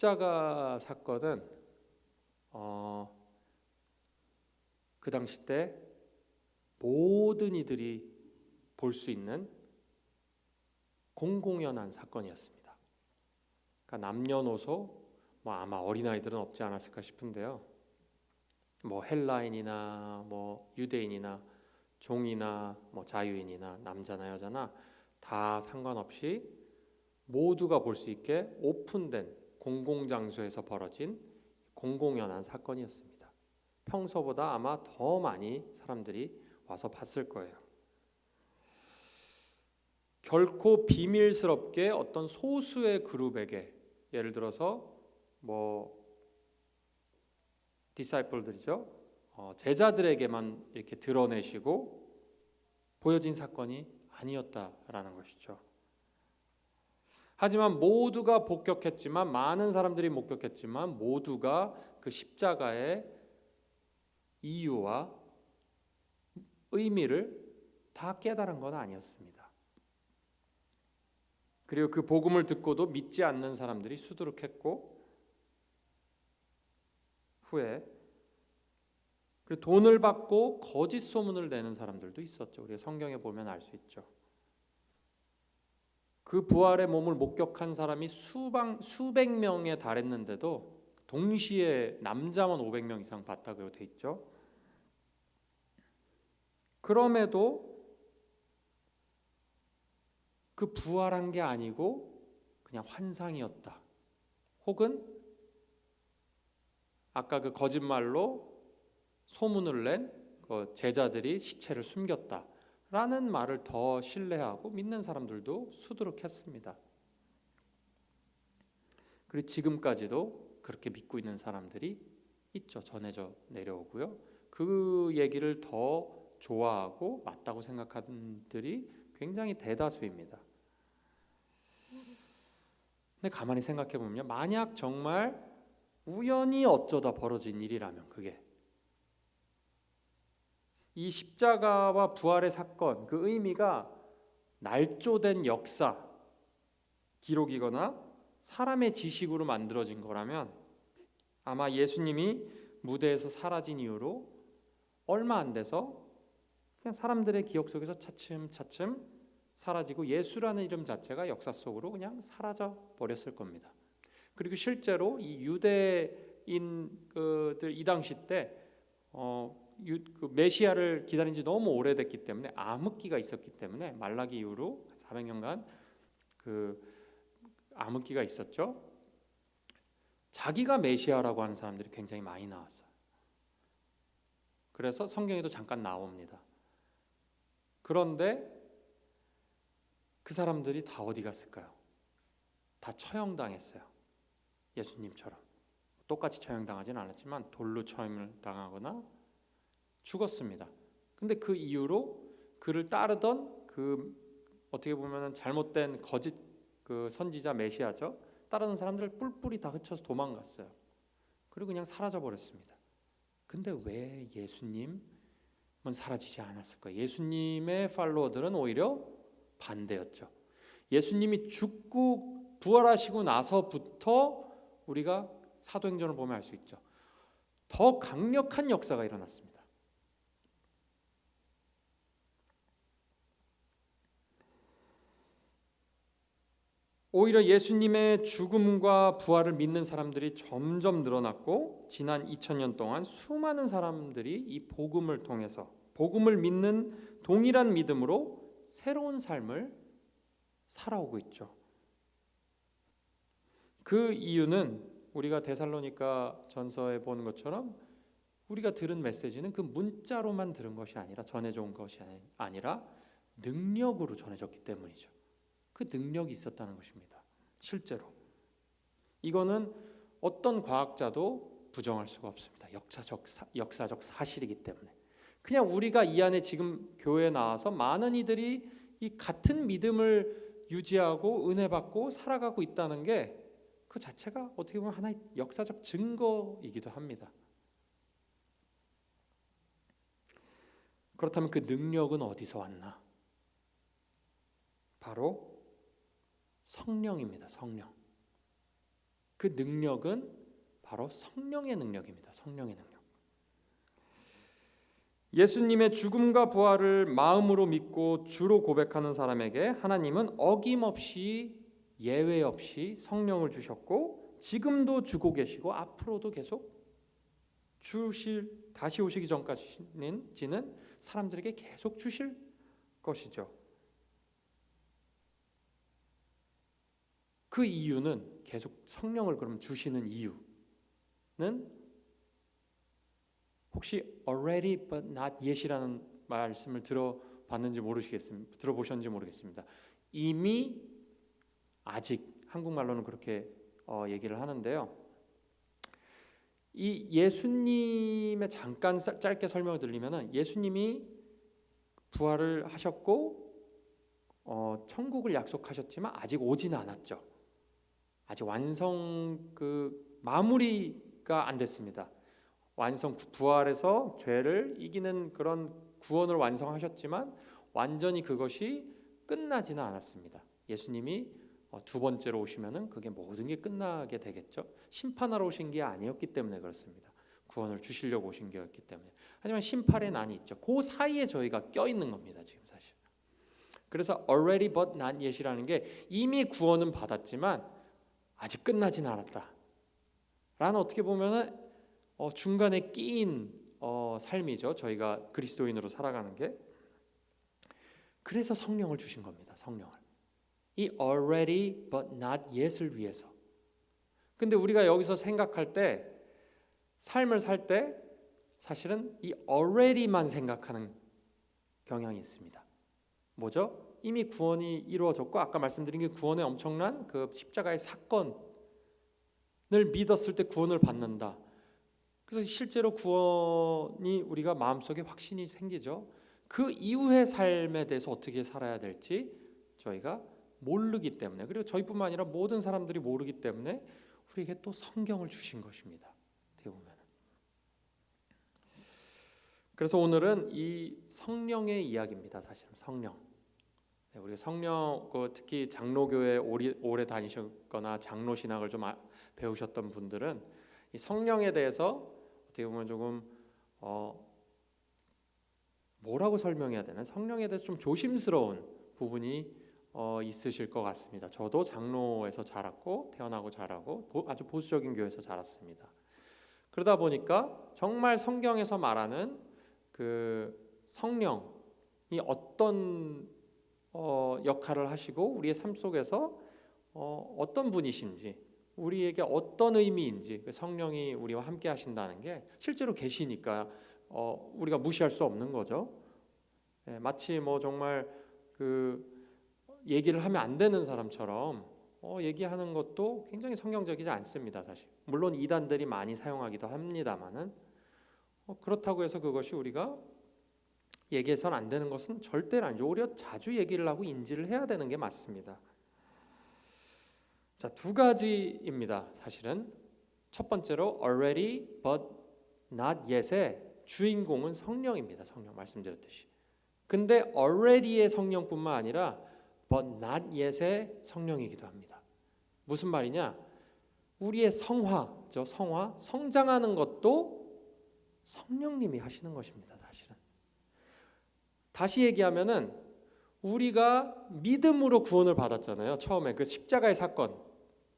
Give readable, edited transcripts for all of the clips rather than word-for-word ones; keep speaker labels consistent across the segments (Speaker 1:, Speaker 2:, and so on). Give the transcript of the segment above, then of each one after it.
Speaker 1: 십자가 사건은 그 당시 때 모든 이들이 볼 수 있는 공공연한 사건이었습니다. 그러니까 남녀노소 아마 어린아이들은 없지 않았을까 싶은데요. 헬라인이나 유대인이나 종이나 자유인이나 남자나 여자나 다 상관없이 모두가 볼 수 있게 오픈된 공공장소에서 벌어진 공공연한 사건이었습니다. 평소보다 아마 더 많이 사람들이 와서 봤을 거예요. 결코 비밀스럽게 어떤 소수의 그룹에게, 예를 들어서 디사이플들이죠, 제자들에게만 이렇게 드러내시고 보여진 사건이 아니었다라는 것이죠. 하지만 모두가 목격했지만, 많은 사람들이 목격했지만 모두가 그 십자가의 이유와 의미를 다 깨달은 건 아니었습니다. 그리고 그 복음을 듣고도 믿지 않는 사람들이 수두룩했고, 후에 그리고 돈을 받고 거짓 소문을 내는 사람들도 있었죠. 우리가 성경에 보면 알 수 있죠. 그 부활의 몸을 목격한 사람이 수백 명에 달했는데도 동시에 남자만 500명 이상 봤다고 돼 있죠. 그럼에도 그 부활한 게 아니고 그냥 환상이었다, 혹은 아까 그 거짓말로 소문을 낸 제자들이 시체를 숨겼다라는 말을 더 신뢰하고 믿는 사람들도 수두룩했습니다. 그리고 지금까지도 그렇게 믿고 있는 사람들이 있죠. 전해져 내려오고요. 그 얘기를 더 좋아하고 맞다고 생각하는 분들이 굉장히 대다수입니다. 근데 가만히 생각해 보면, 만약 정말 우연히 어쩌다 벌어진 일이라면, 그게 이 십자가와 부활의 사건, 그 의미가 날조된 역사 기록이거나 사람의 지식으로 만들어진 거라면, 아마 예수님이 무대에서 사라진 이후로 얼마 안 돼서 그냥 사람들의 기억 속에서 차츰차츰 사라지고 예수라는 이름 자체가 역사 속으로 그냥 사라져 버렸을 겁니다. 그리고 실제로 이 유대인들 이 당시 때 그 메시아를 기다린 지 너무 오래됐기 때문에, 암흑기가 있었기 때문에, 말라기 이후로 400년간 그 암흑기가 있었죠. 자기가 메시아라고 하는 사람들이 굉장히 많이 나왔어요. 그래서 성경에도 잠깐 나옵니다. 그런데 그 사람들이 다 어디 갔을까요? 다 처형당했어요. 예수님처럼 똑같이 처형당하진 않았지만 돌로 처형을 당하거나 죽었습니다. 근데 그 이후로 그를 따르던 그 어떻게 보면 잘못된 거짓 그 선지자 메시아죠, 따르는 사람들 뿔뿔이 다 흩쳐서 도망갔어요. 그리고 그냥 사라져 버렸습니다. 근데 왜 예수님은 사라지지 않았을까요? 예수님의 팔로워들은 오히려 반대였죠. 예수님이 죽고 부활하시고 나서부터 우리가 사도행전을 보면 알 수 있죠. 더 강력한 역사가 일어났습니다. 오히려 예수님의 죽음과 부활을 믿는 사람들이 점점 늘어났고, 지난 2000년 동안 수많은 사람들이 이 복음을 통해서, 복음을 믿는 동일한 믿음으로 새로운 삶을 살아오고 있죠. 그 이유는 우리가 데살로니가 전서에 보는 것처럼 우리가 들은 메시지는 그 문자로만 들은 것이 아니라, 전해져 온 것이 아니라 능력으로 전해졌기 때문이죠. 그 능력이 있었다는 것입니다. 실제로 이거는 어떤 과학자도 부정할 수가 없습니다. 역사적 사실이기 때문에. 그냥 우리가 이 안에 지금 교회에 나와서 많은 이들이 이 같은 믿음을 유지하고 은혜 받고 살아가고 있다는 게 그 자체가 어떻게 보면 하나의 역사적 증거이기도 합니다. 그렇다면 그 능력은 어디서 왔나? 바로 성령입니다. 성령. 그 능력은 바로 성령의 능력입니다. 성령의 능력. 예수님의 죽음과 부활을 마음으로 믿고 주로 고백하는 사람에게 하나님은 어김없이 예외 없이 성령을 주셨고 지금도 주고 계시고 앞으로도 계속 다시 오시기 전까지는 사람들에게 계속 주실 것이죠. 그 이유는 계속 성령을 그럼 주시는 이유는 혹시 already but not yet이라는 말씀을 들어보셨는지 모르겠습니다. 이미 아직 한국말로는 그렇게 얘기를 하는데요. 이 예수님의 잠깐 짧게 설명을 드리면은 예수님이 부활을 하셨고 천국을 약속하셨지만 아직 오지는 않았죠. 아직 마무리가 안 됐습니다. 부활해서 죄를 이기는 그런 구원을 완성하셨지만 완전히 그것이 끝나지는 않았습니다. 예수님이 두 번째로 오시면은 그게 모든 게 끝나게 되겠죠. 심판하러 오신 게 아니었기 때문에 그렇습니다. 구원을 주시려고 오신 게였기 때문에. 하지만 심판의 난이 있죠. 그 사이에 저희가 껴 있는 겁니다. 지금 사실. 그래서 already but not yet이라는 게 이미 구원은 받았지만 아직 끝나지는 않았다. 라는 어떻게 보면은 중간에 끼인 삶이죠. 저희가 그리스도인으로 살아가는 게. 그래서 성령을 주신 겁니다. 성령을. 이 already but not yet을 위해서. 근데 우리가 여기서 생각할 때 삶을 살 때 사실은 이 already만 생각하는 경향이 있습니다. 뭐죠? 이미 구원이 이루어졌고 아까 말씀드린 게 구원의 엄청난 그 십자가의 사건을 믿었을 때 구원을 받는다. 그래서 실제로 구원이 우리가 마음속에 확신이 생기죠. 그 이후의 삶에 대해서 어떻게 살아야 될지 저희가 모르기 때문에, 그리고 저희뿐만 아니라 모든 사람들이 모르기 때문에 우리에게 또 성경을 주신 것입니다. 어떻게 보면. 그래서 오늘은 이 성령의 이야기입니다. 사실은 성령. 우리가 성령, 특히 장로교회 오래 다니셨거나 장로 신학을 좀 배우셨던 분들은 이 성령에 대해서 어떻게 보면 조금 뭐라고 설명해야 되나? 성령에 대해서 좀 조심스러운 부분이 있으실 것 같습니다. 저도 장로에서 자랐고 태어나고 자라고 아주 보수적인 교회에서 자랐습니다. 그러다 보니까 정말 성경에서 말하는 그 성령이 어떤 역할을 하시고 우리의 삶 속에서 어떤 분이신지, 우리에게 어떤 의미인지, 그 성령이 우리와 함께 하신다는 게 실제로 계시니까 우리가 무시할 수 없는 거죠. 마치 정말 그 얘기를 하면 안 되는 사람처럼 얘기하는 것도 굉장히 성경적이지 않습니다. 사실 물론 이단들이 많이 사용하기도 합니다만은 그렇다고 해서 그것이 우리가 얘기해서는 안 되는 것은 절대로 아니죠. 오히려 자주 얘기를 하고 인지를 해야 되는 게 맞습니다. 자, 두 가지입니다. 사실은 첫 번째로 already but not yet의 주인공은 성령입니다. 성령 말씀드렸듯이. 근데 already의 성령뿐만 아니라 but not yet의 성령이기도 합니다. 무슨 말이냐? 우리의 성화죠. 성장하는 것도 성령님이 하시는 것입니다. 사실은. 다시 얘기하면은 우리가 믿음으로 구원을 받았잖아요. 처음에 그 십자가의 사건,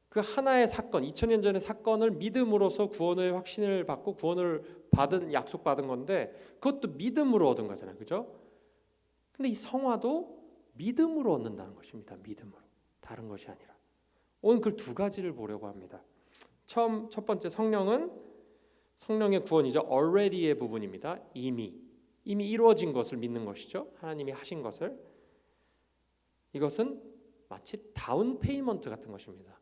Speaker 1: 그 하나의 사건, 2000년 전의 사건을 믿음으로써 구원의 확신을 받고 구원을 약속받은 건데 그것도 믿음으로 얻은 거잖아요. 그죠? 근데 이 성화도 믿음으로 얻는다는 것입니다. 믿음으로. 다른 것이 아니라. 오늘 그 두 가지를 보려고 합니다. 첫 번째 성령의 구원이죠. already의 부분입니다. 이미 이루어진 것을 믿는 것이죠. 하나님이 하신 것을. 이것은 마치 다운 페이먼트 같은 것입니다.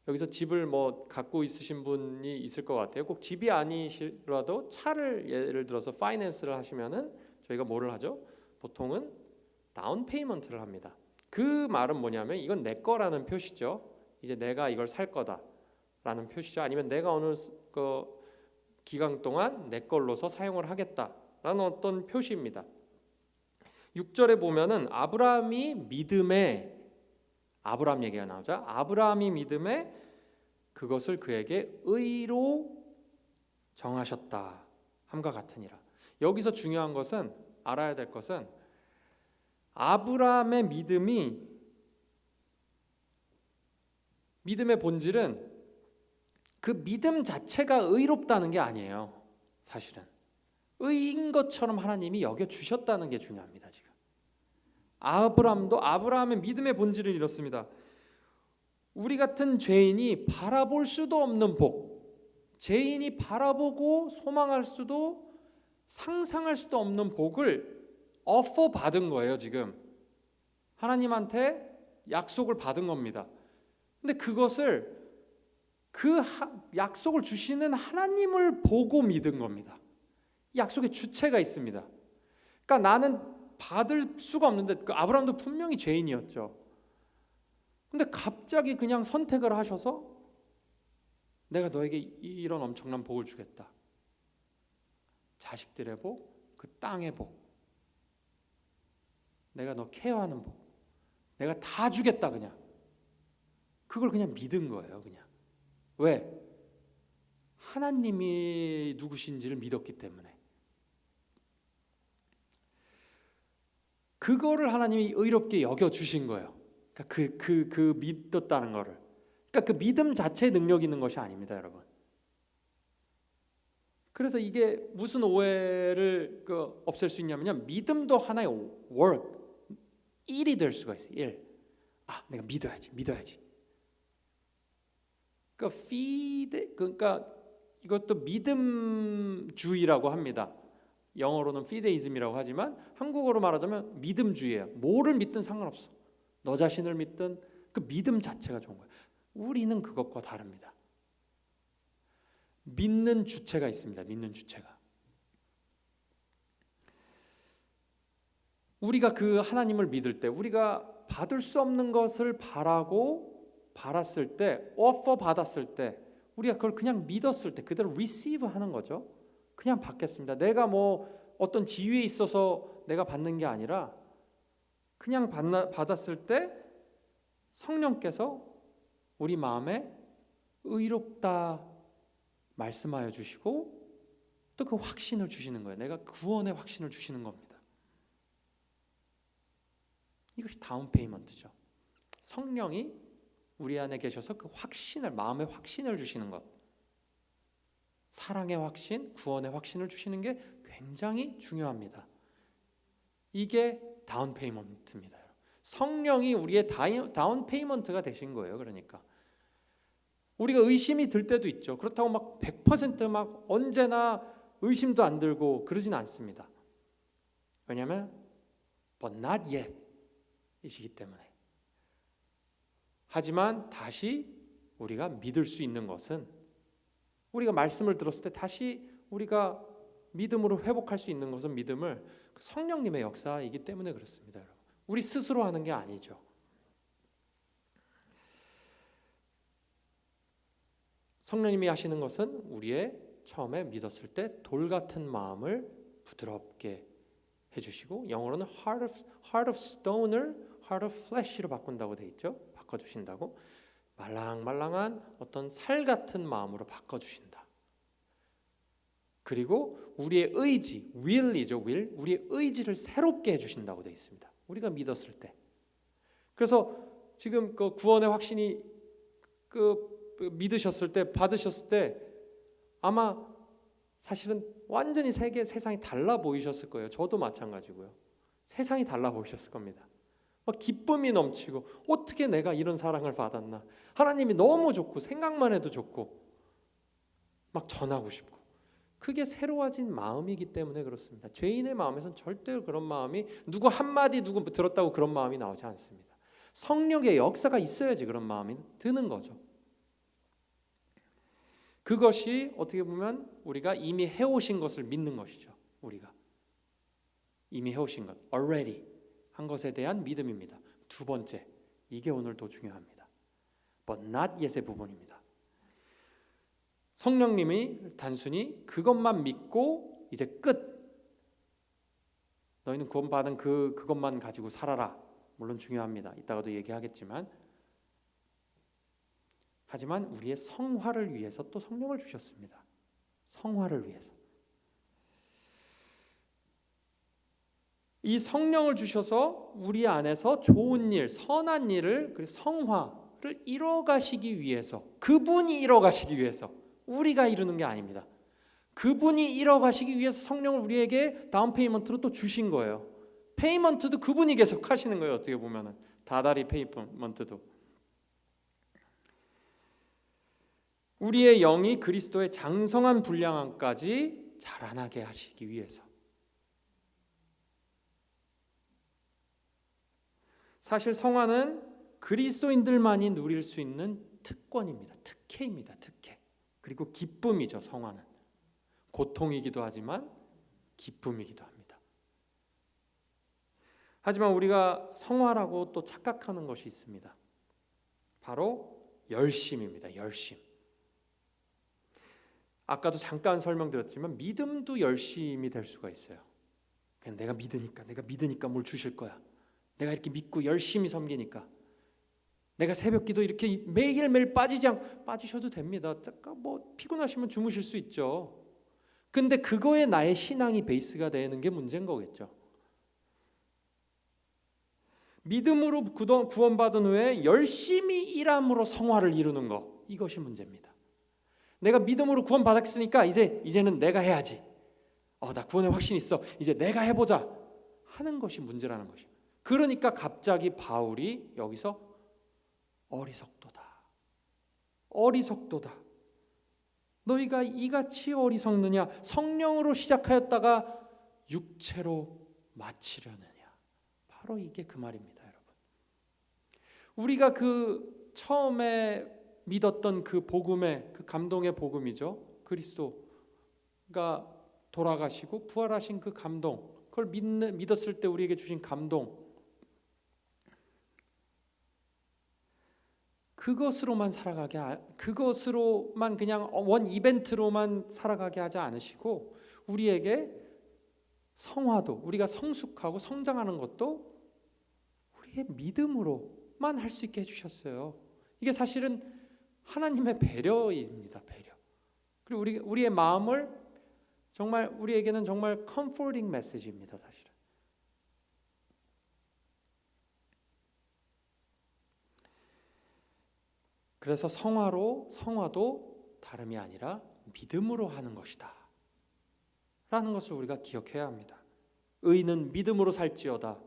Speaker 1: 여기서 집을 갖고 있으신 분이 있을 것 같아요. 꼭 집이 아니시라도 차를 예를 들어서 파이낸스를 하시면은 저희가 뭐를 하죠? 보통은 다운 페이먼트를 합니다. 그 말은 뭐냐면 이건 내 거라는 표시죠. 이제 내가 이걸 살 거다라는 표시죠. 아니면 내가 어느 기간 동안 내 걸로서 사용을 하겠다라는 어떤 표시입니다. 6절에 보면은 아브라함 얘기가 나오죠. 아브라함이 믿음에 그것을 그에게 의로 정하셨다 함과 같으니라. 여기서 중요한 것은, 알아야 될 것은, 아브라함의 믿음의 본질은 그 믿음 자체가 의롭다는 게 아니에요. 사실은 의인 것처럼 하나님이 여겨주셨다는 게 중요합니다. 지금 아브라함의 믿음의 본질은 이렇습니다. 우리 같은 죄인이 바라볼 수도 없는 복, 죄인이 바라보고 소망할 수도 상상할 수도 없는 복을 오퍼 받은 거예요. 지금 하나님한테 약속을 받은 겁니다. 근데 그것을 약속을 주시는 하나님을 보고 믿은 겁니다. 약속의 주체가 있습니다. 그러니까 나는 받을 수가 없는데, 그 아브라함도 분명히 죄인이었죠. 근데 갑자기 그냥 선택을 하셔서 내가 너에게 이런 엄청난 복을 주겠다. 자식들의 복, 그 땅의 복, 내가 너 케어하는 복, 내가 다 주겠다. 그냥 그걸 그냥 믿은 거예요. 그냥 왜? 하나님이 누구신지를 믿었기 때문에. 그거를 하나님이 의롭게 여겨주신 거예요. 그러니까 그 믿었다는 거를. 그러니까 그 믿음 자체에 능력이 있는 것이 아닙니다, 여러분. 그래서 이게 무슨 오해를 없앨 수 있냐면요, 믿음도 하나의 work, 일이 될 수가 있어요. 일. 내가 믿어야지. 그러니까 이것도 믿음주의라고 합니다. 영어로는 피데이즘이라고 하지만 한국어로 말하자면 믿음주의예요. 뭐를 믿든 상관없어. 너 자신을 믿든 그 믿음 자체가 좋은 거예요. 우리는 그것과 다릅니다. 믿는 주체가 있습니다. 믿는 주체가. 우리가 그 하나님을 믿을 때, 우리가 받을 수 없는 것을 바랐을 때, 오퍼 받았을 때, 우리가 그걸 그냥 믿었을 때 그대로 receive 하는 거죠. 그냥 받겠습니다. 내가 뭐 어떤 지위에 있어서 내가 받는 게 아니라 그냥 받았을 때 성령께서 우리 마음에 의롭다 말씀하여 주시고 또 그 확신을 주시는 거예요. 내가 구원의 확신을 주시는 겁니다. 이것이 다운 페이먼트죠. 성령이 우리 안에 계셔서 그 확신을, 마음의 확신을 주시는 것, 사랑의 확신, 구원의 확신을 주시는 게 굉장히 중요합니다. 이게 다운 페이먼트입니다. 성령이 우리의 다운 페이먼트가 되신 거예요. 그러니까 우리가 의심이 들 때도 있죠. 그렇다고 막 100% 언제나 의심도 안 들고 그러진 않습니다. 왜냐하면 but not yet 이시기 때문에. 하지만 다시 우리가 믿을 수 있는 것은, 우리가 말씀을 들었을 때 다시 우리가 믿음으로 회복할 수 있는 것은 믿음을 성령님의 역사이기 때문에 그렇습니다. 여러분. 우리 스스로 하는 게 아니죠. 성령님이 하시는 것은 우리의 처음에 믿었을 때 돌 같은 마음을 부드럽게 해주시고, 영어로는 heart of stone을 heart of flesh로 바꾼다고 돼 있죠. 바꿔주신다고. 말랑말랑한 어떤 살 같은 마음으로 바꿔주신다. 그리고 우리의 의지, will이죠, will. 우리의 의지를 새롭게 해주신다고 돼 있습니다. 우리가 믿었을 때. 그래서 지금 그 구원의 확신이 믿으셨을 때, 받으셨을 때 아마 사실은 완전히 세상이 달라 보이셨을 거예요. 저도 마찬가지고요. 세상이 달라 보이셨을 겁니다. 막 기쁨이 넘치고, 어떻게 내가 이런 사랑을 받았나, 하나님이 너무 좋고 생각만 해도 좋고 막 전하고 싶고, 그게 새로워진 마음이기 때문에 그렇습니다. 죄인의 마음에서는 절대로 그런 마음이, 누구 한마디 누구 들었다고 그런 마음이 나오지 않습니다. 성령의 역사가 있어야지 그런 마음이 드는 거죠. 그것이 어떻게 보면 우리가 이미 해오신 것을 믿는 것이죠. 우리가 이미 해오신 것, already 한 것에 대한 믿음입니다. 두 번째, 이게 오늘 더 중요합니다. but not yet의 부분입니다. 성령님이 단순히 그것만 믿고 이제 끝, 너희는 구원 받은 그것만 가지고 살아라, 물론 중요합니다. 이따가도 얘기하겠지만, 하지만 우리의 성화를 위해서 또 성령을 주셨습니다. 성화를 위해서. 이 성령을 주셔서 우리 안에서 좋은 일, 선한 일을, 그리고 성화를 이뤄가시기 위해서, 그분이 이뤄가시기 위해서, 우리가 이루는 게 아닙니다. 그분이 이뤄가시기 위해서 성령을 우리에게 다운 페이먼트로 또 주신 거예요. 페이먼트도 그분이 계속 하시는 거예요. 어떻게 보면은 다달이 페이먼트도. 우리의 영이 그리스도의 장성한 분량함까지 자라나게 하시기 위해서. 사실 성화는 그리스도인들만이 누릴 수 있는 특권입니다. 특혜입니다. 특혜. 그리고 기쁨이죠. 성화는 고통이기도 하지만 기쁨이기도 합니다. 하지만 우리가 성화라고 또 착각하는 것이 있습니다. 바로 열심입니다. 열심. 아까도 잠깐 설명드렸지만 믿음도 열심이 될 수가 있어요. 그냥 내가 믿으니까 뭘 주실 거야. 내가 이렇게 믿고 열심히 섬기니까, 내가 새벽기도 이렇게 매일매일 빠지셔도 됩니다. 뭐 피곤하시면 주무실 수 있죠. 근데 그거에 나의 신앙이 베이스가 되는 게 문제인 거겠죠. 믿음으로 구원받은 후에 열심히 일함으로 성화를 이루는 거, 이것이 문제입니다. 내가 믿음으로 구원받았으니까 이제는 내가 해야지. 나 구원에 확신 있어. 이제 내가 해보자 하는 것이 문제라는 것이에요. 그러니까 갑자기 바울이 여기서 어리석도다. 너희가 이같이 어리석느냐? 성령으로 시작하였다가 육체로 마치려느냐? 바로 이게 그 말입니다, 여러분. 우리가 그 처음에 믿었던 그 복음의, 그 감동의 복음이죠. 그리스도가 돌아가시고 부활하신 그 감동, 그걸 믿었을 때 우리에게 주신 감동, 그것으로만 그냥 원 이벤트로만 살아가게 하지 않으시고, 우리에게 성화도, 우리가 성숙하고 성장하는 것도 우리의 믿음으로만 할 수 있게 해주셨어요. 이게 사실은 하나님의 배려입니다. 배려. 그리고 우리의 마음을 정말, 우리에게는 정말 comforting 메시지입니다. 사실은. 그래서 성화도 다름이 아니라 믿음으로 하는 것이다 라는 것을 우리가 기억해야 합니다. 의인은 믿음으로 살지어다.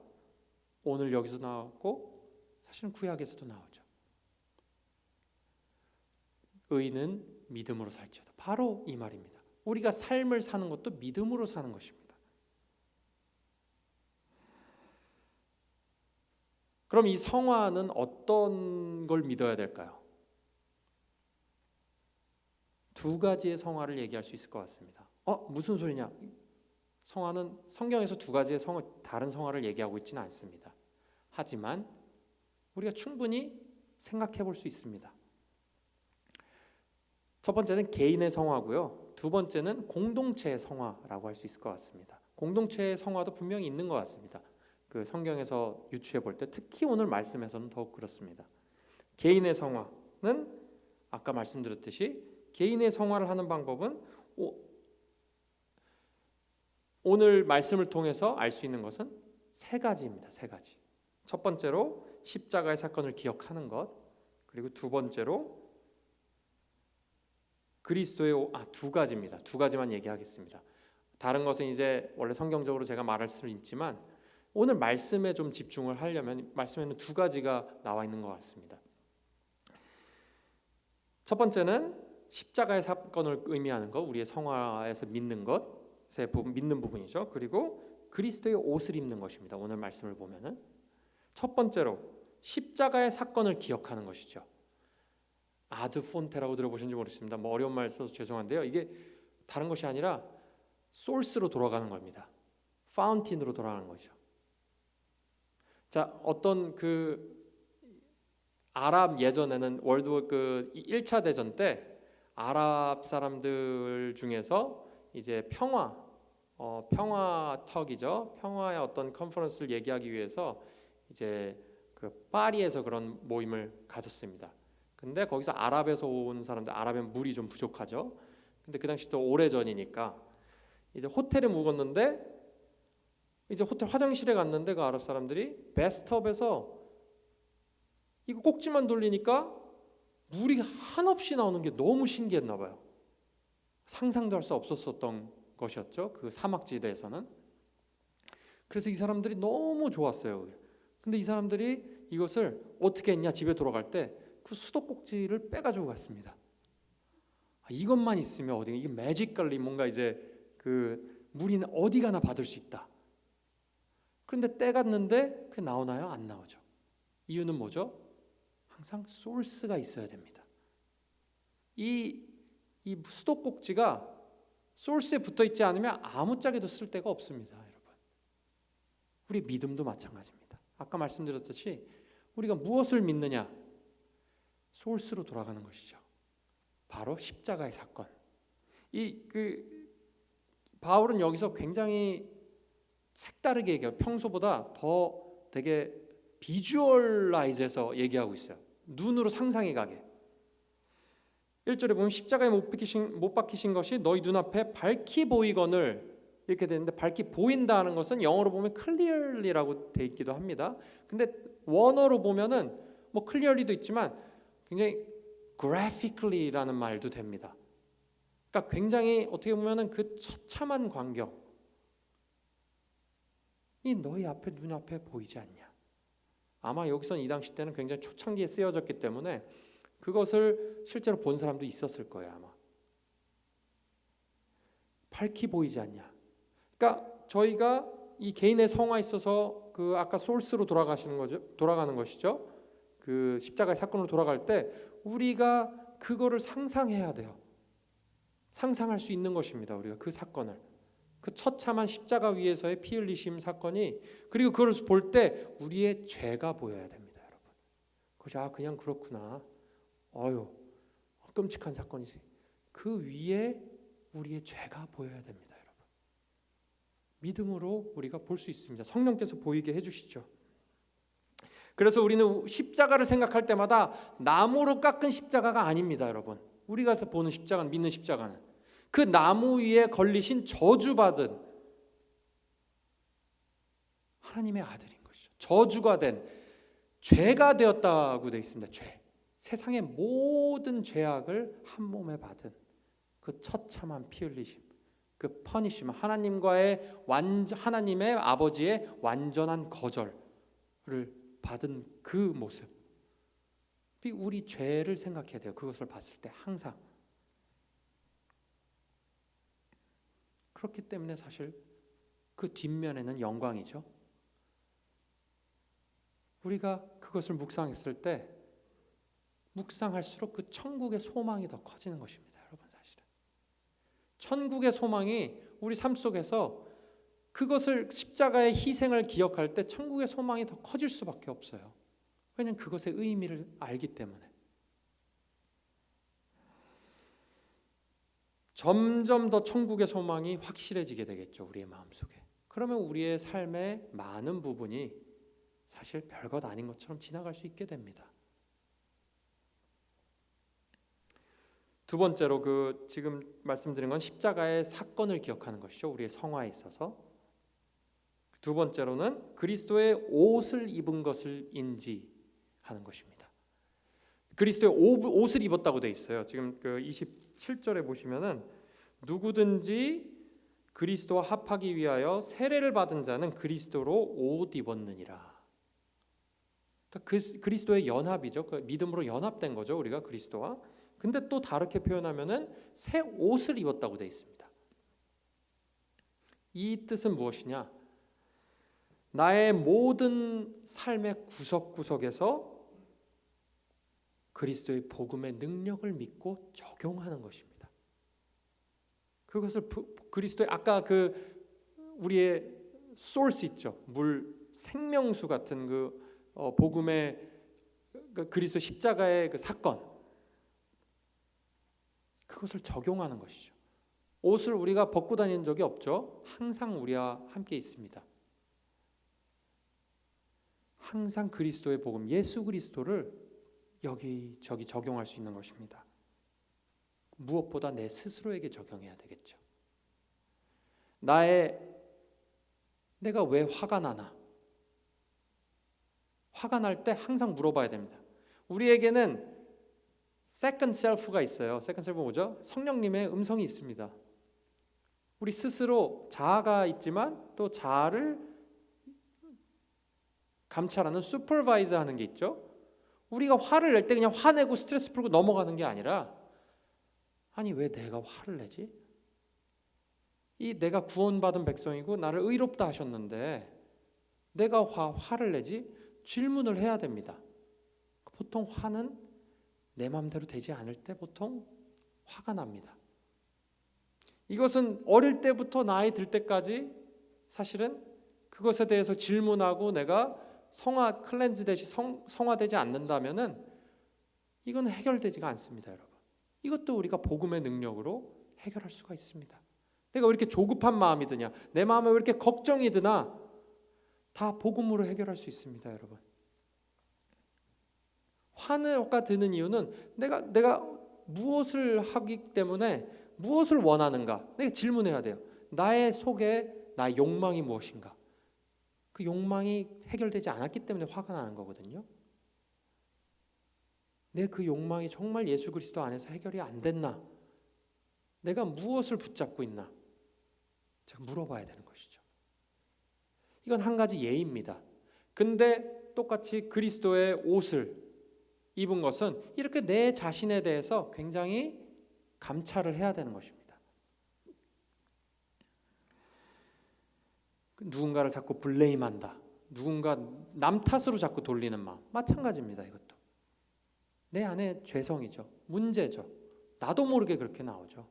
Speaker 1: 오늘 여기서 나왔고 사실은 구약에서도 나오죠. 의인은 믿음으로 살지어다. 바로 이 말입니다. 우리가 삶을 사는 것도 믿음으로 사는 것입니다. 그럼 이 성화는 어떤 걸 믿어야 될까요? 두 가지의 성화를 얘기할 수 있을 것 같습니다. 무슨 소리냐? 성화는 성경에서 두 가지의 다른 성화를 얘기하고 있지는 않습니다. 하지만 우리가 충분히 생각해 볼 수 있습니다. 첫 번째는 개인의 성화고요. 두 번째는 공동체의 성화라고 할 수 있을 것 같습니다. 공동체의 성화도 분명히 있는 것 같습니다. 그 성경에서 유추해 볼 때, 특히 오늘 말씀에서는 더욱 그렇습니다. 개인의 성화는 아까 말씀드렸듯이 개인의 성화를 하는 방법은 오늘 말씀을 통해서 알 수 있는 것은 세 가지입니다. 세 가지. 첫 번째로 십자가의 사건을 기억하는 것, 그리고 두 번째로 그리스도의 두 가지입니다. 두 가지만 얘기하겠습니다. 다른 것은 이제 원래 성경적으로 제가 말할 수 있지만 오늘 말씀에 좀 집중을 하려면 말씀에는 두 가지가 나와 있는 것 같습니다. 첫 번째는 십자가의 사건을 의미하는 것, 우리의 성화에서 믿는 것의 믿는 부분이죠. 그리고 그리스도의 옷을 입는 것입니다. 오늘 말씀을 보면은 첫 번째로 십자가의 사건을 기억하는 것이죠. 아드 폰테라고 들어보신지 모르겠습니다. 뭐 어려운 말 써서 죄송한데요. 이게 다른 것이 아니라 소스로 돌아가는 겁니다. 파운틴으로 돌아가는 거죠. 자, 어떤 아랍 예전에는 월드 1차 대전 때 아랍 사람들 중에서 이제 평화턱이죠. 평화의 어떤 컨퍼런스를 얘기하기 위해서 이제 그 파리에서 그런 모임을 가졌습니다. 근데 거기서 아랍에서 온 사람들, 아랍엔 물이 좀 부족하죠. 근데 그 당시 또 오래전이니까 이제 호텔에 묵었는데 이제 호텔 화장실에 갔는데 그 아랍 사람들이 베스트업에서 이거 꼭지만 돌리니까 물이 한없이 나오는 게 너무 신기했나 봐요. 상상도 할 수 없었던 것이었죠. 그 사막지대에서는. 그래서 이 사람들이 너무 좋았어요. 근데 이 사람들이 이것을 어떻게 했냐, 집에 돌아갈 때 그 수도꼭지를 빼가지고 갔습니다. 이것만 있으면 어디, 이게 매지컬리 뭔가 이제 그 물이 어디 가나 받을 수 있다. 그런데 떼갔는데 그게 나오나요? 안 나오죠. 이유는 뭐죠? 항상 소스가 있어야 됩니다. 이 수도꼭지가 소스에 붙어 있지 않으면 아무짝에도 쓸 데가 없습니다, 여러분. 우리 믿음도 마찬가지입니다. 아까 말씀드렸듯이 우리가 무엇을 믿느냐? 소스로 돌아가는 것이죠. 바로 십자가의 사건. 바울은 여기서 굉장히 색다르게 얘기해요. 평소보다 더 되게 비주얼라이즈해서 얘기하고 있어요. 눈으로 상상해 가게. 1절에 보면 십자가에 못 박히신 것이 너희 눈앞에 밝히 보이거늘 이렇게 되는데, 밝히 보인다는 것은 영어로 보면 clearly라고 돼 있기도 합니다. 근데 원어로 보면은 뭐 clearly도 있지만 굉장히 graphically라는 말도 됩니다. 그러니까 굉장히 어떻게 보면은 그 처참한 광경이 너희 앞에 눈앞에 보이지 않냐. 아마 여기서는 이 당시 때는 굉장히 초창기에 쓰여졌기 때문에 그것을 실제로 본 사람도 있었을 거예요, 아마. 밝히 보이지 않냐. 그러니까 저희가 이 개인의 성화에 있어서 그 아까 소스로 돌아가는 것이죠. 그 십자가의 사건으로 돌아갈 때 우리가 그거를 상상해야 돼요. 상상할 수 있는 것입니다. 우리가 그 사건을, 그 처참한 십자가 위에서의 피 흘리심 사건이, 그리고 그걸 볼 때 우리의 죄가 보여야 됩니다, 여러분. 그것이 그냥 그렇구나. 끔찍한 사건이지. 그 위에 우리의 죄가 보여야 됩니다, 여러분. 믿음으로 우리가 볼 수 있습니다. 성령께서 보이게 해주시죠. 그래서 우리는 십자가를 생각할 때마다 나무로 깎은 십자가가 아닙니다, 여러분. 우리가 보는 십자가는, 믿는 십자가는 그 나무 위에 걸리신 저주받은 하나님의 아들인 것이죠. 저주가 된, 죄가 되었다고 되어 있습니다. 죄. 세상의 모든 죄악을 한 몸에 받은 그 처참한 피 흘리심, 그 퍼니시먼, 하나님의 아버지의 완전한 거절을 받은 그 모습, 우리 죄를 생각해야 돼요. 그것을 봤을 때 항상. 그렇기 때문에 사실 그 뒷면에는 영광이죠. 우리가 그것을 묵상했을 때 묵상할수록 그 천국의 소망이 더 커지는 것입니다, 여러분. 사실은 천국의 소망이 우리 삶 속에서, 그것을, 십자가의 희생을 기억할 때 천국의 소망이 더 커질 수밖에 없어요. 왜냐하면 그것의 의미를 알기 때문에. 점점 더 천국의 소망이 확실해지게 되겠죠, 우리의 마음속에. 그러면 우리의 삶의 많은 부분이 사실 별것 아닌 것처럼 지나갈 수 있게 됩니다. 두 번째로 지금 말씀드린 건 십자가의 사건을 기억하는 것이죠, 우리의 성화에 있어서. 두 번째로는 그리스도의 옷을 입은 것을 인지하는 것입니다. 그리스도의 옷을 입었다고 돼 있어요. 지금 그 27절에 보시면은 누구든지 그리스도와 합하기 위하여 세례를 받은 자는 그리스도로 옷 입었느니라. 그러니까 그리스도의 연합이죠. 그 믿음으로 연합된 거죠, 우리가 그리스도와. 근데 또 다르게 표현하면은 새 옷을 입었다고 돼 있습니다. 이 뜻은 무엇이냐? 나의 모든 삶의 구석구석에서 그리스도의 복음의 능력을 믿고 적용하는 것입니다. 그것을 그리스도의, 아까 우리의 소스 있죠, 물, 생명수 같은 복음의 그리스도 십자가의 그 사건, 그것을 적용하는 것이죠. 옷을 우리가 벗고 다니는 적이 없죠. 항상 우리와 함께 있습니다. 항상 그리스도의 복음, 예수 그리스도를 여기저기 적용할 수 있는 것입니다. 무엇보다 내 스스로에게 적용해야 되겠죠. 내가 왜 화가 나나? 화가 날 때 항상 물어봐야 됩니다. 우리에게는 second self가 있어요. second self 뭐죠? 성령님의 음성이 있습니다. 우리 스스로 자아가 있지만 또 자아를 감찰하는 슈퍼바이저 하는 게 있죠. 우리가 화를 낼 때 그냥 화내고 스트레스 풀고 넘어가는 게 아니라 아니 왜 내가 화를 내지? 이 내가 구원받은 백성이고 나를 의롭다 하셨는데 내가 화를 내지? 질문을 해야 됩니다. 보통 화는 내 마음대로 되지 않을 때 보통 화가 납니다. 이것은 어릴 때부터 나이 들 때까지 사실은 그것에 대해서 질문하고 내가 클렌즈 되시 성화되지 않는다면은 이건 해결되지가 않습니다, 여러분. 이것도 우리가 복음의 능력으로 해결할 수가 있습니다. 내가 왜 이렇게 조급한 마음이 드냐? 내 마음에 왜 이렇게 걱정이 드나? 다 복음으로 해결할 수 있습니다, 여러분. 화가 드는 이유는 내가 무엇을 하기 때문에 무엇을 원하는가? 내가 질문해야 돼요. 나의 속에 나의 욕망이 무엇인가? 그 욕망이 해결되지 않았기 때문에 화가 나는 거거든요. 내 그 욕망이 정말 예수 그리스도 안에서 해결이 안 됐나? 내가 무엇을 붙잡고 있나? 제가 물어봐야 되는 것이죠. 이건 한 가지 예입니다. 근데 똑같이 그리스도의 옷을 입은 것은 이렇게 내 자신에 대해서 굉장히 감찰을 해야 되는 것입니다. 누군가를 자꾸 블레임한다. 누군가 남 탓으로 자꾸 돌리는 마음. 마찬가지입니다. 이것도. 내 안에 죄성이죠. 문제죠. 나도 모르게 그렇게 나오죠.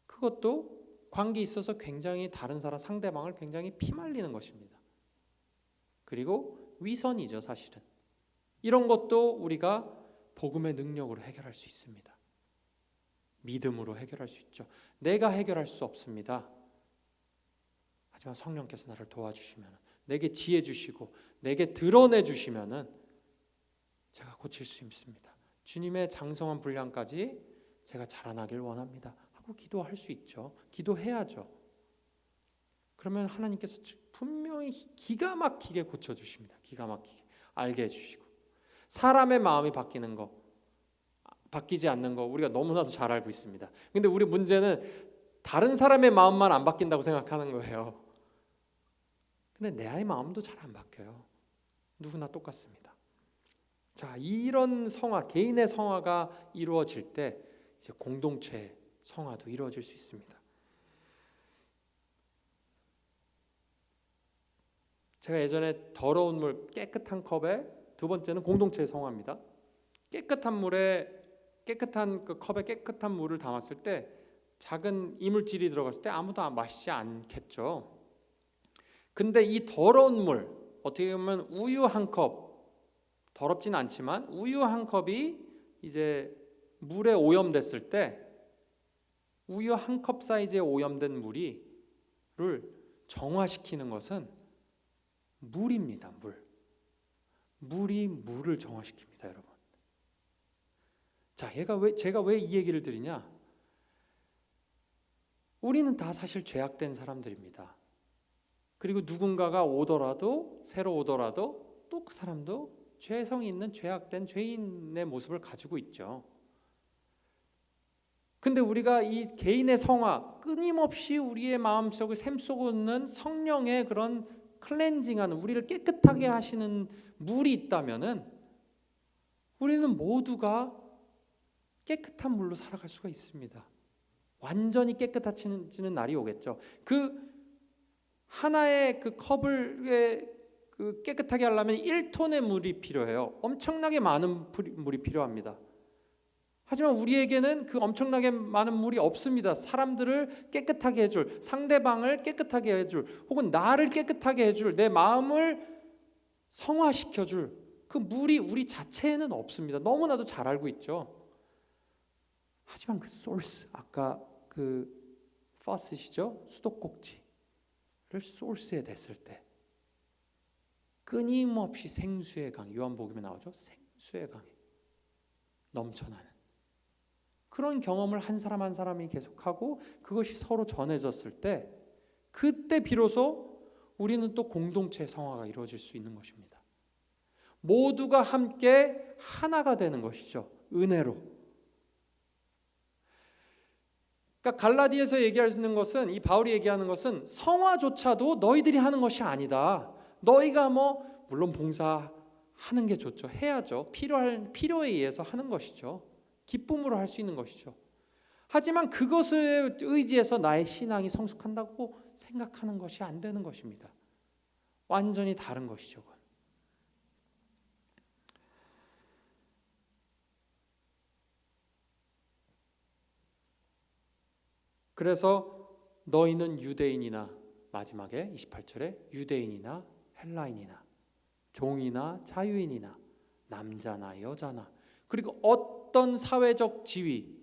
Speaker 1: 그것도 관계에 있어서 굉장히 다른 사람 상대방을 굉장히 피말리는 것입니다. 그리고 위선이죠, 사실은. 이런 것도 우리가 복음의 능력으로 해결할 수 있습니다. 믿음으로 해결할 수 있죠. 내가 해결할 수 없습니다. 하지만 성령께서 나를 도와주시면, 내게 지혜 주시고 내게 드러내 주시면은 제가 고칠 수 있습니다. 주님의 장성한 분량까지 제가 자라나길 원합니다 하고 기도할 수 있죠. 기도해야죠. 그러면 하나님께서 분명히 기가 막히게 고쳐주십니다. 기가 막히게 알게 해주시고, 사람의 마음이 바뀌는 거, 바뀌지 않는 거 우리가 너무나도 잘 알고 있습니다. 근데 우리 문제는 다른 사람의 마음만 안 바뀐다고 생각하는 거예요. 근데 내 아이 마음도 잘 안 바뀌어요. 누구나 똑같습니다. 자, 이런 성화, 개인의 성화가 이루어질 때 이제 공동체 성화도 이루어질 수 있습니다. 제가 예전에 더러운 물, 깨끗한 컵에, 두 번째는 공동체 성화입니다. 깨끗한 그 컵에 깨끗한 물을 담았을 때 작은 이물질이 들어갔을 때 아무도 마시지 않겠죠. 근데 이 더러운 물, 어떻게 보면 우유 한 컵, 더럽진 않지만 우유 한 컵이 이제 물에 오염됐을 때 우유 한 컵 사이즈의 오염된 물을 정화시키는 것은 물입니다. 물이 물을 정화시킵니다, 여러분. 자, 제가 왜 이 얘기를 드리냐? 우리는 다 사실 죄악된 사람들입니다. 그리고 누군가가 새로 오더라도 또 그 사람도 죄성이 있는 죄악된 죄인의 모습을 가지고 있죠. 근데 우리가 이 개인의 성화, 끊임없이 우리의 마음속에 샘솟고 있는 성령의 그런 클렌징하는, 우리를 깨끗하게 하시는 물이 있다면은 우리는 모두가 깨끗한 물로 살아갈 수가 있습니다. 완전히 깨끗해지는 날이 오겠죠. 그 하나의 그 컵을 깨끗하게 하려면 1톤의 물이 필요해요. 엄청나게 많은 물이 필요합니다. 하지만 우리에게는 그 엄청나게 많은 물이 없습니다. 사람들을 깨끗하게 해줄, 상대방을 깨끗하게 해줄, 혹은 나를 깨끗하게 해줄, 내 마음을 성화시켜줄 그 물이 우리 자체에는 없습니다. 너무나도 잘 알고 있죠. 하지만 그 소스, 아까 그 파스시죠? 수도꼭지를 소스에 댔을 때 끊임없이 생수의 강, 요한복음에 나오죠. 홍수에 강해 넘쳐나는 그런 경험을 한 사람 한 사람이 계속하고 그것이 서로 전해졌을 때 그때 비로소 우리는 또 공동체의 성화가 이루어질 수 있는 것입니다. 모두가 함께 하나가 되는 것이죠. 은혜로. 그러니까 갈라디아에서 얘기하는 것은, 이 바울이 얘기하는 것은 성화조차도 너희들이 하는 것이 아니다. 너희가 물론 봉사하는 게 좋죠. 해야죠. 필요에 의해서 하는 것이죠. 기쁨으로 할 수 있는 것이죠. 하지만 그것을 의지해서 나의 신앙이 성숙한다고 생각하는 것이 안 되는 것입니다. 완전히 다른 것이죠. 그래서 너희는 유대인이나, 마지막에 28절에 유대인이나 헬라인이나 종이나 자유인이나 남자나 여자나, 그리고 어떤 사회적 지위,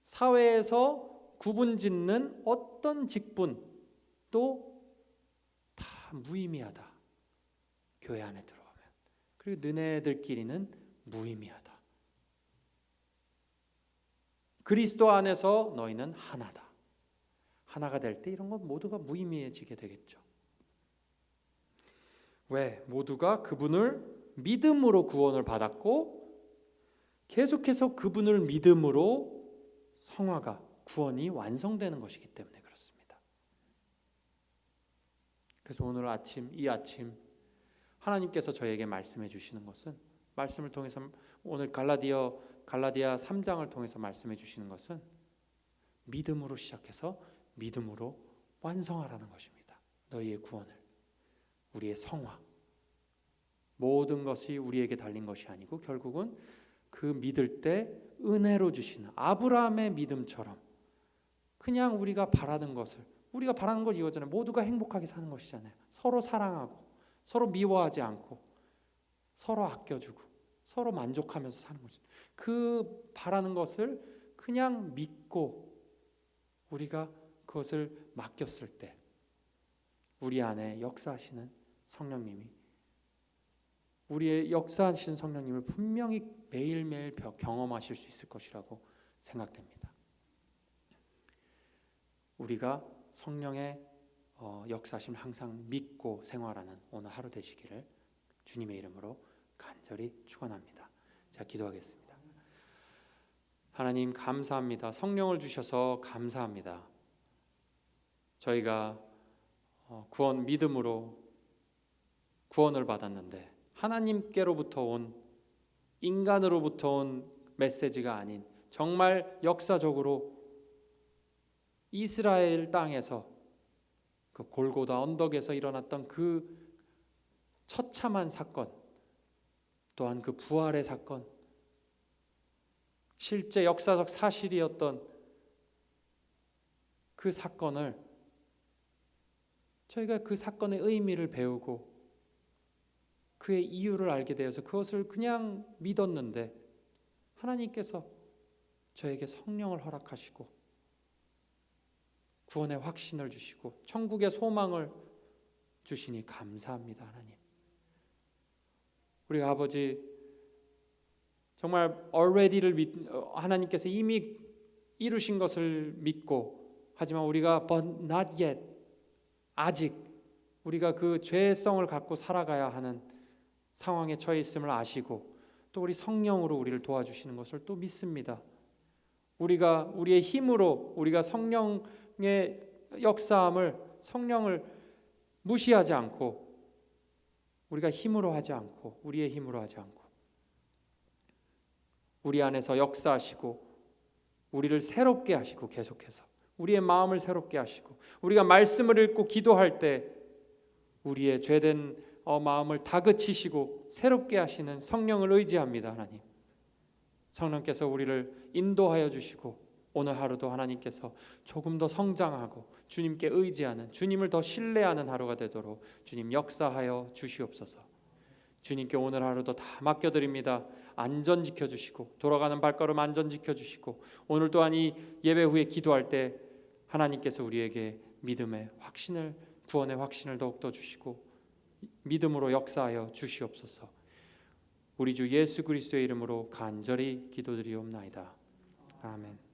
Speaker 1: 사회에서 구분짓는 어떤 직분도 다 무의미하다. 교회 안에 들어오면. 그리고 너네들끼리는 무의미하다. 그리스도 안에서 너희는 하나다. 하나가 될 때 이런 건 모두가 무의미해지게 되겠죠. 왜? 모두가 그분을 믿음으로 구원을 받았고 계속해서 그분을 믿음으로 성화가, 구원이 완성되는 것이기 때문에 그렇습니다. 그래서 오늘 아침, 이 아침 하나님께서 저에게 말씀해 주시는 것은, 말씀을 통해서 오늘 갈라디아 3장을 통해서 말씀해 주시는 것은 믿음으로 시작해서 믿음으로 완성하라는 것입니다. 너희의 구원을, 우리의 성화, 모든 것이 우리에게 달린 것이 아니고 결국은 그 믿을 때 은혜로 주시는 아브라함의 믿음처럼 그냥 우리가 바라는 것을, 우리가 바라는 걸 이거잖아요. 모두가 행복하게 사는 것이잖아요. 서로 사랑하고 서로 미워하지 않고 서로 아껴주고 서로 만족하면서 사는 거죠. 그 바라는 것을 그냥 믿고 우리가 그것을 맡겼을 때 우리 안에 역사하시는 성령님이, 우리의 역사하시는 성령님을 분명히 매일매일 경험하실 수 있을 것이라고 생각됩니다. 우리가 성령의 역사하심을 항상 믿고 생활하는 오늘 하루 되시기를 주님의 이름으로 간절히 축원합니다. 제가 기도하겠습니다. 하나님 감사합니다. 성령을 주셔서 감사합니다. 저희가 믿음으로 구원을 받았는데 하나님께로부터 온, 인간으로부터 온 메시지가 아닌 정말 역사적으로 이스라엘 땅에서 그 골고다 언덕에서 일어났던 그 처참한 사건, 또한 그 부활의 사건, 실제 역사적 사실이었던 그 사건을, 저희가 그 사건의 의미를 배우고 그의 이유를 알게 되어서 그것을 그냥 믿었는데 하나님께서 저에게 성령을 허락하시고 구원의 확신을 주시고 천국의 소망을 주시니 감사합니다. 하나님, 우리 아버지 정말 already를 하나님께서 이미 이루신 것을 믿고, 하지만 우리가 but not yet, 아직 우리가 그 죄성을 갖고 살아가야 하는 상황에 처해 있음을 아시고 또 우리 성령으로 우리를 도와주시는 것을 또 믿습니다. 우리가 우리의 힘으로, 우리가 성령의 역사함을, 성령을 무시하지 않고, 우리가 힘으로 하지 않고, 우리의 힘으로 하지 않고 우리 안에서 역사하시고 우리를 새롭게 하시고, 계속해서 우리의 마음을 새롭게 하시고, 우리가 말씀을 읽고 기도할 때 우리의 죄된 마음을 다그치시고 새롭게 하시는 성령을 의지합니다. 하나님, 성령께서 우리를 인도하여 주시고 오늘 하루도 하나님께서 조금 더 성장하고 주님께 의지하는, 주님을 더 신뢰하는 하루가 되도록 주님 역사하여 주시옵소서. 주님께 오늘 하루도 다 맡겨드립니다. 안전 지켜주시고, 돌아가는 발걸음 안전 지켜주시고, 오늘 또한 이 예배 후에 기도할 때 하나님께서 우리에게 믿음의 확신을, 구원의 확신을 더욱더 주시고 믿음으로 역사하여 주시옵소서. 우리 주 예수 그리스도의 이름으로 간절히 기도드리옵나이다. 아멘.